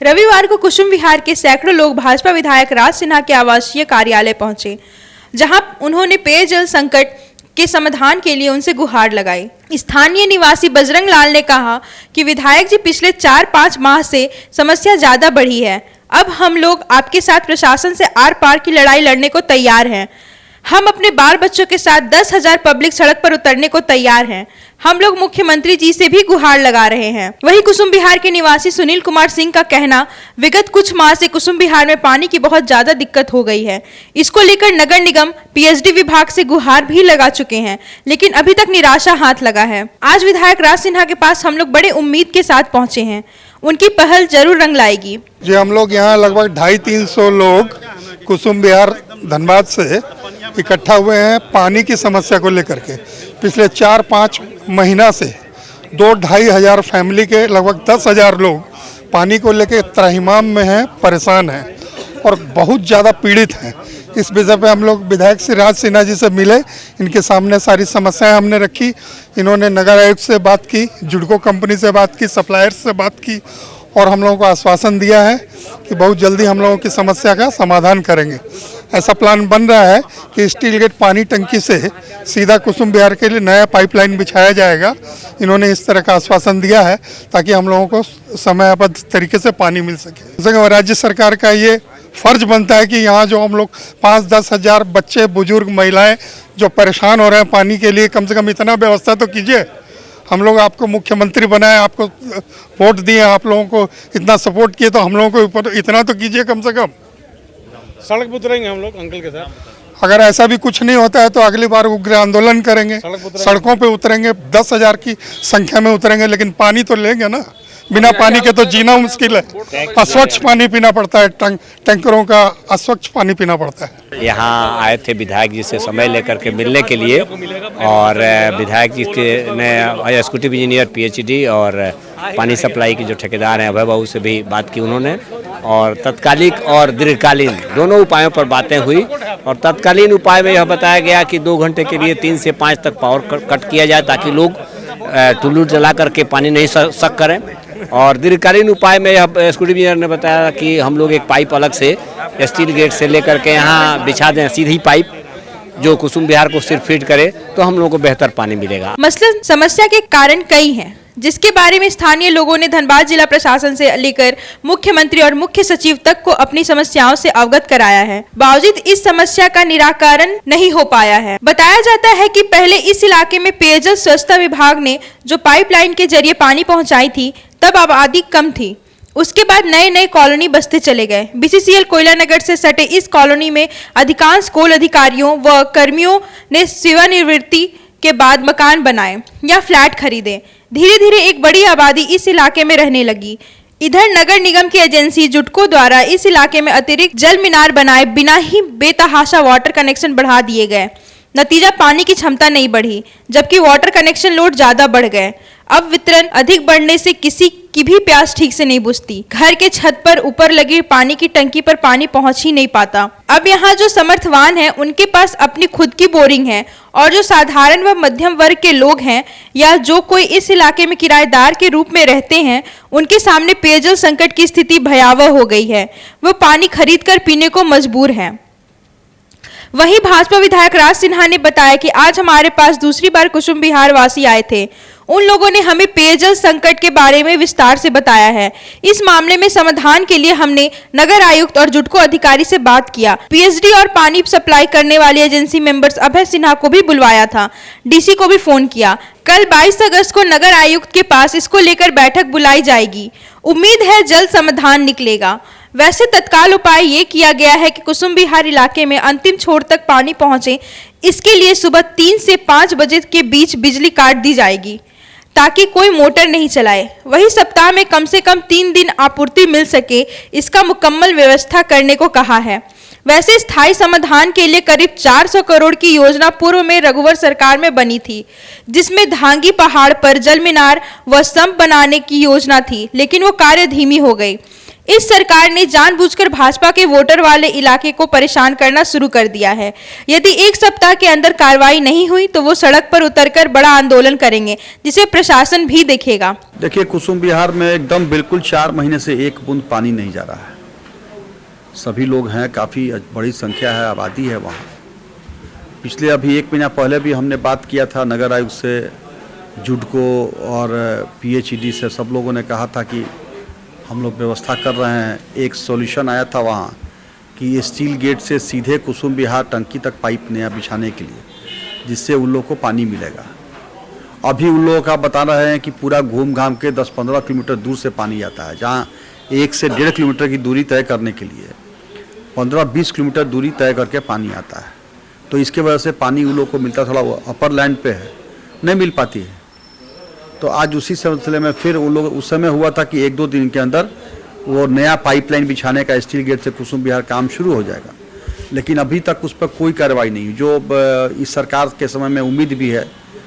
रविवार को कुसुम विहार के सैकड़ों लोग भाजपा विधायक राज सिन्हा के आवासीय कार्यालय पहुंचे, जहां उन्होंने पेयजल संकट के समाधान के लिए उनसे गुहार लगाई। स्थानीय निवासी बजरंग लाल ने कहा कि विधायक जी, पिछले 4-5 माह से समस्या ज्यादा बढ़ी है। अब हम लोग आपके साथ प्रशासन से आर पार की लड़ाई लड़ने को तैयार हैं। हम अपने बाल बच्चों के साथ 10,000 पब्लिक सड़क पर उतरने को तैयार हैं। हम लोग मुख्यमंत्री जी से भी गुहार लगा रहे हैं। वहीं कुसुम विहार के निवासी सुनील कुमार सिंह का कहना, विगत कुछ माह से कुसुम विहार में पानी की बहुत ज्यादा दिक्कत हो गई है। इसको लेकर नगर निगम पीएचडी विभाग से गुहार भी लगा चुके हैं, लेकिन अभी तक निराशा हाथ लगा है। आज विधायक राज सिन्हा के पास हम लोग बड़े उम्मीद के साथ पहुंचे हैं। उनकी पहल जरूर रंग लाएगी। जी, हम लोग यहाँ लगभग 250-300 लोग कुसुम विहार धनबाद से इकट्ठा हुए हैं पानी की समस्या को लेकर के। पिछले 4-5 महीना से 2-2.5 हज़ार फैमिली के लगभग 10,000 लोग पानी को लेकर त्राहिमाम में हैं, परेशान हैं और बहुत ज़्यादा पीड़ित हैं। इस विषय पे हम लोग विधायक श्री राज सिन्हा जी से मिले, इनके सामने सारी समस्याएं हमने रखी। इन्होंने नगर आयुक्त से बात की, जुडको कंपनी से बात की, सप्लायर्स से बात की और हम लोगों को आश्वासन दिया है कि बहुत जल्दी हम लोगों की समस्या का समाधान करेंगे। ऐसा प्लान बन रहा है कि स्टील गेट पानी टंकी से सीधा कुसुम विहार के लिए नया पाइपलाइन बिछाया जाएगा। इन्होंने इस तरह का आश्वासन दिया है ताकि हम लोगों को समयबद्ध तरीके से पानी मिल सके। राज्य सरकार का ये फर्ज बनता है कि यहाँ जो हम लोग 5-10 हज़ार बच्चे, बुजुर्ग, महिलाएं जो परेशान हो रहे हैं पानी के लिए, कम से कम इतना व्यवस्था तो कीजिए। हम लोग आपको मुख्यमंत्री बनाए, आपको वोट दिए, आप लोगों को इतना सपोर्ट किए, तो हम लोगों के ऊपर इतना तो कीजिए कम से कम। सड़क पर उतरेंगे हम लोग अंकल के साथ। अगर ऐसा भी कुछ नहीं होता है तो अगली बार उग्र आंदोलन करेंगे, सड़कों पे उतरेंगे, 10,000 की संख्या में उतरेंगे, लेकिन पानी तो लेंगे ना। बिना पानी के तो जीना मुश्किल है। अस्वच्छ पानी पीना पड़ता है, टैंकरों का अस्वच्छ पानी पीना पड़ता है। यहाँ आए थे विधायक जी से समय लेकर के मिलने के लिए और विधायक जी के ने एग्जीक्यूटिव इंजीनियर पीएचडी और पानी सप्लाई के जो ठेकेदार हैं अभय बाबू से भी बात की उन्होंने और तत्कालिक और दीर्घकालीन दोनों उपायों पर बातें हुई। और तत्कालीन उपाय में यह बताया गया कि 2 घंटे के लिए 3 से 5 तक पावर कट किया जाए ताकि लोग टुल्लू जला करके पानी नहीं सक करें। और दीर्घकालीन उपाय में यह एग्जीक्यूटिव इंजीनियर ने बताया कि हम लोग एक पाइप अलग से स्टील गेट से लेकर के यहाँ बिछा दें, सीधी पाइप जो कुसुम विहार को सिर्फ फीड करे तो हम लोगों को बेहतर पानी मिलेगा। मसलन समस्या के कारण कई हैं, जिसके बारे में स्थानीय लोगों ने धनबाद जिला प्रशासन से लेकर मुख्यमंत्री और मुख्य सचिव तक को अपनी समस्याओं से अवगत कराया है। बावजूद इस समस्या का निराकरण नहीं हो पाया है। बताया जाता है कि पहले इस इलाके में पेयजल स्वच्छता विभाग ने जो पाइपलाइन के जरिए पानी पहुंचाई थी, तब आबादी कम थी। उसके बाद नए नए कॉलोनी बसते चले गए। बीसीसीएल कोयला नगर से सटे इस कॉलोनी में अधिकांश कोल अधिकारियों व कर्मियों ने सेवानिवृत्ति के बाद मकान बनाए या फ्लैट खरीदे। धीरे धीरे एक बड़ी आबादी इस इलाके में रहने लगी। इधर नगर निगम की एजेंसी जुडको द्वारा इस इलाके में अतिरिक्त जल मीनार बनाए बिना ही बेतहाशा वाटर कनेक्शन बढ़ा दिए गए। नतीजा पानी की क्षमता नहीं बढ़ी, जबकि वाटर कनेक्शन लोड ज्यादा बढ़ गए। अब वितरण अधिक बढ़ने से किसी की भी प्यास ठीक से नहीं बुझती। घर के छत पर ऊपर लगी पानी की टंकी पर पानी पहुंच ही नहीं पाता। अब यहाँ जो समर्थवान हैं उनके पास अपनी खुद की बोरिंग है और जो साधारण व मध्यम वर्ग के लोग हैं या जो कोई इस इलाके में किराएदार के रूप में रहते हैं, उनके सामने पेयजल संकट की स्थिति भयावह हो गई है। वह पानी खरीद कर पीने को मजबूर है। वहीं भाजपा विधायक राज सिन्हा ने बताया कि आज हमारे पास दूसरी बार कुसुम विहार वासी आए थे। उन लोगों ने हमें पेयजल संकट के बारे में विस्तार से बताया है। इस मामले में समाधान के लिए हमने नगर आयुक्त और जुडको अधिकारी से बात किया। पीएचडी और पानी सप्लाई करने वाली एजेंसी मेंबर्स अभय सिन्हा को भी बुलवाया था। डीसी को भी फोन किया। कल 22 अगस्त को नगर आयुक्त के पास इसको लेकर बैठक बुलाई जाएगी। उम्मीद है जल्द समाधान निकलेगा। वैसे तत्काल उपाय ये किया गया है कि कुसुम विहार इलाके में अंतिम छोर तक पानी पहुंचे, इसके लिए सुबह 3 से 5 बजे के बीच बिजली काट दी जाएगी ताकि कोई मोटर नहीं चलाए। वही सप्ताह में कम से कम 3 दिन आपूर्ति मिल सके, इसका मुकम्मल व्यवस्था करने को कहा है। वैसे स्थायी समाधान के लिए करीब 400 करोड़ की योजना पूर्व में रघुवर सरकार में बनी थी, जिसमें धांगी पहाड़ पर जल मीनार व सम्प बनाने की योजना थी, लेकिन वो कार्य धीमी हो गई। इस सरकार ने जानबूझकर भाजपा के वोटर वाले इलाके को परेशान करना शुरू कर दिया है। यदि एक सप्ताह के अंदर कार्रवाई नहीं हुई तो वो सड़क पर उतरकर बड़ा आंदोलन करेंगे, जिसे प्रशासन भी देखेगा। देखिए, कुसुम विहार में एकदम बिल्कुल 4 महीने से एक बूंद पानी नहीं जा रहा है। सभी लोग हैं, काफ़ी बड़ी संख्या है, आबादी है वहाँ। पिछले अभी 1 महीना पहले भी हमने बात किया था नगर आयुक्त से, जुडको और PHED से। सब लोगों ने कहा था कि हम लोग व्यवस्था कर रहे हैं। एक सॉल्यूशन आया था वहाँ कि स्टील गेट से सीधे कुसुम विहार टंकी तक पाइप नया बिछाने के लिए, जिससे उन लोगों को पानी मिलेगा। अभी उन लोगों का बता रहे हैं कि पूरा घूम घाम के 10-15 किलोमीटर दूर से पानी आता है, जहाँ 1 से 1.5 किलोमीटर की दूरी तय करने के लिए 15-20 किलोमीटर दूरी तय करके पानी आता है। तो इसके वजह से पानी उन लोगों को मिलता थोड़ा अपर लैंड पे है, नहीं मिल पाती है। तो आज उसी सिलसिले में फिर उन लोग, उस समय हुआ था कि 1-2 दिन के अंदर वो नया पाइपलाइन बिछाने का स्टील गेट से कुसुम विहार काम शुरू हो जाएगा, लेकिन अभी तक उस पर कोई कार्रवाई नहीं। जो इस सरकार के समय में उम्मीद भी है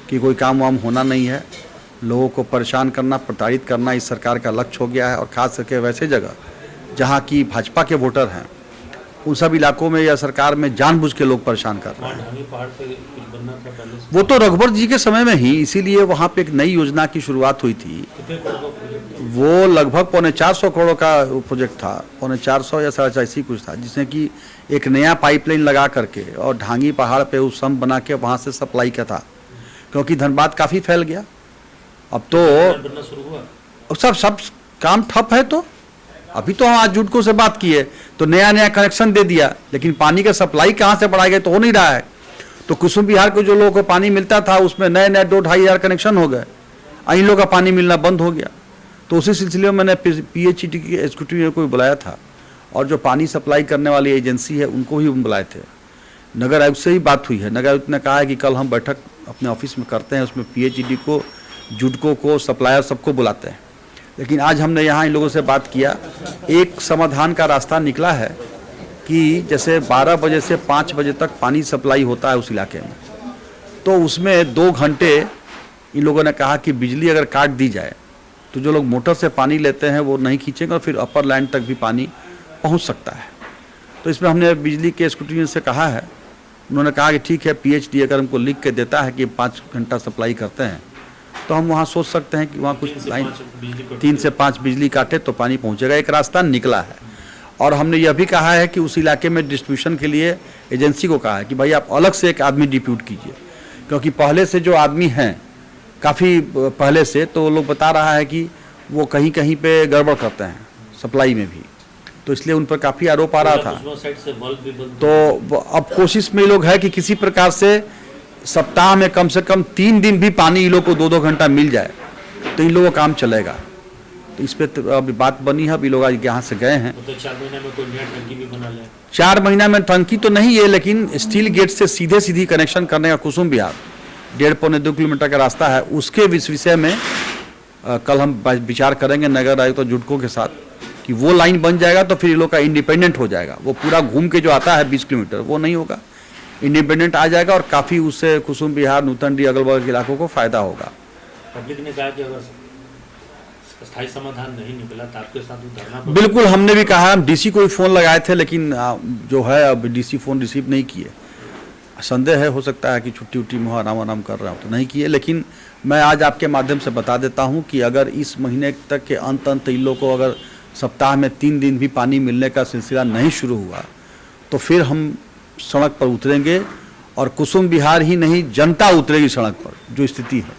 कि कोई काम वाम होना नहीं है, लोगों को परेशान करना, प्रताड़ित करना इस सरकार का लक्ष्य हो गया है। और ख़ास करके वैसे जगह जहाँ की भाजपा के वोटर हैं, उन सब इलाकों में या सरकार में जानबूझ के लोग परेशान कर रहे हैं। वो तो रघुवर जी के समय में ही, इसीलिए वहाँ पे एक नई योजना की शुरुआत हुई थी। वो लगभग 450 करोड़ का प्रोजेक्ट था, 450 या 450 कुछ था, जिसमें कि एक नया पाइपलाइन लगा करके और ढांगी पहाड़ पे उस सम्प बना के वहाँ से सप्लाई का था, क्योंकि धनबाद काफ़ी फैल गया। अब तो सब काम ठप है। तो अभी तो हम आज जुडको से बात की है तो नया कनेक्शन दे दिया, लेकिन पानी का सप्लाई कहाँ से बढ़ाया गया तो हो नहीं रहा है। तो कुसुम विहार को जो लोगों को पानी मिलता था उसमें नए 2-2.5 हज़ार कनेक्शन हो गए, इन लोगों का पानी मिलना बंद हो गया। तो उसी सिलसिले में मैंने PHED की एग्जीक्यूटिव को भी बुलाया था, और जो पानी सप्लाई करने वाली एजेंसी है उनको भी बुलाए थे। नगर आयुक्त से ही बात हुई है। नगर आयुक्त ने कहा है कि कल हम बैठक अपने ऑफिस में करते हैं, उसमें PHED को, जुडको को, सप्लायर सबको बुलाते हैं। लेकिन आज हमने यहाँ इन लोगों से बात किया, एक समाधान का रास्ता निकला है कि जैसे 12 बजे से 5 बजे तक पानी सप्लाई होता है उस इलाके में, तो उसमें 2 घंटे इन लोगों ने कहा कि बिजली अगर काट दी जाए तो जो लोग मोटर से पानी लेते हैं वो नहीं खींचेंगे और फिर अपर लैंड तक भी पानी पहुंच सकता है। तो इसमें हमने बिजली के स्कूटी से कहा है, उन्होंने कहा कि ठीक है, PHED अगर हमको लिख के देता है कि 5 घंटा सप्लाई करते हैं तो हम वहाँ सोच सकते हैं कि वहाँ कुछ लाइन 3 से 5 बिजली काटे तो पानी पहुँचेगा। एक रास्ता निकला है। और हमने यह भी कहा है कि उस इलाके में डिस्ट्रीब्यूशन के लिए एजेंसी को कहा है कि भाई आप अलग से एक आदमी डिप्यूट कीजिए, क्योंकि पहले से जो आदमी हैं काफ़ी पहले से, तो लोग बता रहा है कि वो कहीं कहीं पे गड़बड़ करते हैं सप्लाई में भी, तो इसलिए उन पर काफ़ी आरोप आ रहा था। तो अब कोशिश में लोग है कि किसी प्रकार से सप्ताह में कम से कम 3 दिन भी पानी इन लोग को 2-2 घंटा मिल जाए तो इन लोगों का काम चलेगा। तो इस पर तो अभी बात बनी है। अभी लोग आज यहाँ से गए हैं। तो 4 महीने में कोई नया टंकी भी बना ले। 4 महीना में टंकी तो नहीं है, लेकिन स्टील गेट से सीधी कनेक्शन करने का कुसुम विहार 1.5-2 किलोमीटर का रास्ता है, उसके विषय में कल हम विचार करेंगे नगर आयुक्त और जुडको के साथ कि वो लाइन बन जाएगा तो फिर ये लोग का इंडिपेंडेंट हो जाएगा। वो पूरा घूम के जो आता है 20 किलोमीटर वो नहीं होगा, इंडिपेंडेंट आ जाएगा और काफ़ी उससे कुसुम विहार, नूतनडी, अगल बगल के इलाकों को फायदा होगा। पब्लिक ने कहा कि अगर स्थायी समाधान नहीं निकला तो आपके साथ धरना। बिल्कुल, हमने भी कहा, हम DC को भी फ़ोन लगाए थे, लेकिन जो है अब DC फ़ोन रिसीव नहीं किए। संदेह है, हो सकता है कि छुट्टी उट्टी में आराम कर रहा हूँ तो नहीं किए। लेकिन मैं आज आपके माध्यम से बता देता हूँ कि अगर इस महीने तक के अंत इन लोगों को अगर सप्ताह में 3 दिन भी पानी मिलने का सिलसिला नहीं शुरू हुआ तो फिर हम सड़क पर उतरेंगे, और कुसुम विहार ही नहीं, जनता उतरेगी सड़क पर। जो स्थिति है,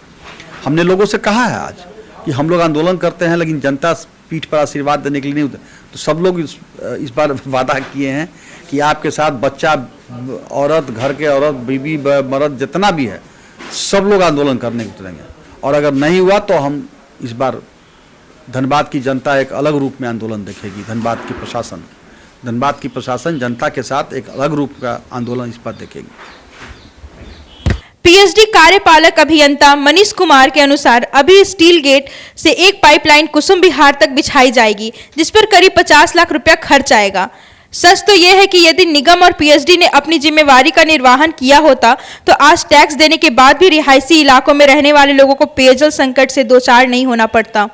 हमने लोगों से कहा है आज कि हम लोग आंदोलन करते हैं लेकिन जनता पीठ पर आशीर्वाद देने के लिए नहीं उतरे। तो सब लोग इस बार वादा किए हैं कि आपके साथ बच्चा, औरत, घर के औरत, बीबी, मर्द जितना भी है, सब लोग आंदोलन करने उतरेंगे। और अगर नहीं हुआ तो हम इस बार धनबाद की जनता एक अलग रूप में आंदोलन देखेगी। धनबाद की प्रशासन जनता के साथ एक अलग रूप का आंदोलन इस पर देखेगी। PHED कार्यपालक अभियंता मनीष कुमार के अनुसार अभी स्टील गेट से एक पाइपलाइन कुसुम विहार तक बिछाई जाएगी, जिस पर करीब 50 लाख रुपया खर्च आएगा। सच तो यह है कि यदि निगम और PHED ने अपनी जिम्मेवारी का निर्वहन किया होता तो आज टैक्स देने के बाद भी रिहायशी इलाकों में रहने वाले लोगों को पेयजल संकट से दो चार नहीं होना पड़ता।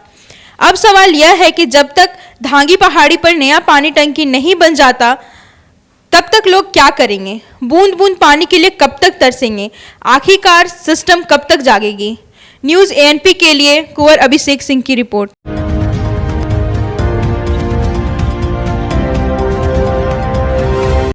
अब सवाल यह है कि जब तक धांगी पहाड़ी पर नया पानी टंकी नहीं बन जाता तब तक लोग क्या करेंगे? बूंद बूंद पानी के लिए कब तक तरसेंगे? आखिरकार सिस्टम कब तक जागेगी? न्यूज़ ANP के लिए कुंवर अभिषेक सिंह की रिपोर्ट।